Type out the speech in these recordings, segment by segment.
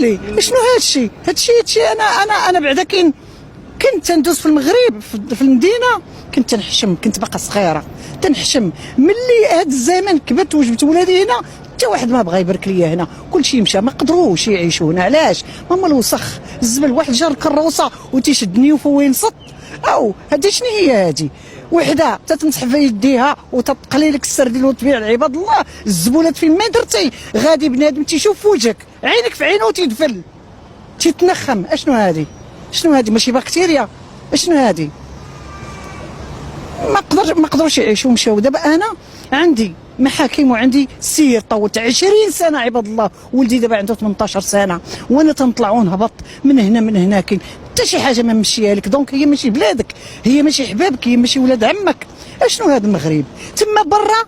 ويلي شنو هادشي؟ انا بعدا كنت تندوز في المغرب في المدينه، كنت تنحشم، كنت باقا صغيره تنحشم. ملي هاد الزمن كبرت وجبت ولادي هنا، حتى واحد ما بغى يبارك ليا هنا، كلشي مشى، ما قدروش يعيشوا هنا. علاش؟ ماما الوسخ، الزبل، واحد جار الكروسه وتيشدني وفوين صط. او هادي شنو هي هادي؟ وحده تتمسح في يديها وتقلي لك السردين وتبيع لعباد الله. الزبولات فين ما درتي غادي بنادم تيشوف في وجهك، عينك في عينه وتيدفل تيتنخم. اشنو هادي؟ شنو هادي؟ ماشي بكتيريا؟ اشنو هادي؟ ما قدروش يعيشوا، مشاو. دابا انا عندي محاكم وعندي سير طولت 20 سنه عباد الله. ولدي دابا عنده 18 سنه وانا تنطلع ونهبط من هنا من هنا، كاين حتى شي حاجه ما ممشيها لك. دونك هي ماشي بلادك، هي ماشي حبابك، هي ماشي ولاد عمك. اشنو هذا المغرب؟ تما برا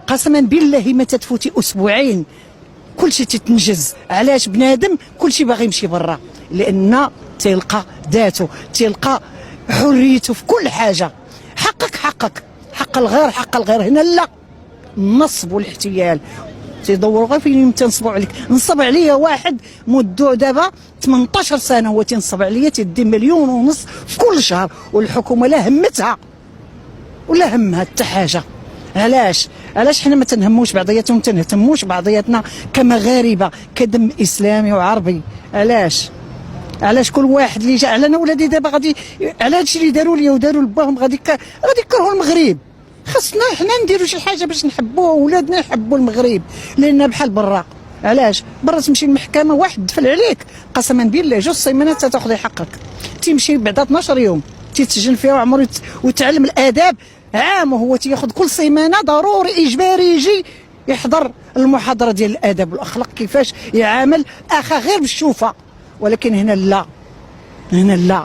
قسما بالله ما تتفوتي اسبوعين كلشي تتنجز. علاش؟ بنادم كلشي باغي يمشي برا، لان تلقى ذاته، تلقى حريته في كل حاجه. حقك حق الغير. هنا لا، النصب والاحتيال تيدوروا غير فين تنصبوا عليك. نصب عليا واحد مدو دابا 18 سنه هو تنصب عليا، تدي 1.5 مليون في كل شهر، والحكومه لا همتها ولا همها حتى حاجه. علاش حنا ما تنهموش بعضياتنا وتنهتموش بعضياتنا كمغاربه كدم اسلامي وعربي؟ علاش كل واحد اللي جا على انا ولادي دابا غادي على هادشي اللي داروا لي وداروا لباهم غادي يكرهوا المغرب؟ خاصنا حنا نديروا شي حاجه باش نحبوه، ولادنا يحبوا المغرب، لان بحال برا. علاش؟ برا تمشي للمحكمه واحد دفل عليك قسما بالله 2 سيمانات تاخذي حقك، تمشي بعد 12 يوم تيتسجن فيها وعمره وتعلم الاداب عام، وهو تياخذ كل سيمانه ضروري اجباري يجي يحضر المحاضره ديال الاداب والاخلاق، كيفاش يعامل اخا غير بالشوفه. ولكن هنا لا، هنا لا.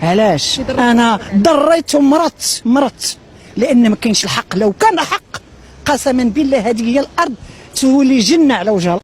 علاش انا ضريت ومرت لان ما كاينش الحق. لو كان حق قسما بالله هذه هي الارض تولي جنه على وجه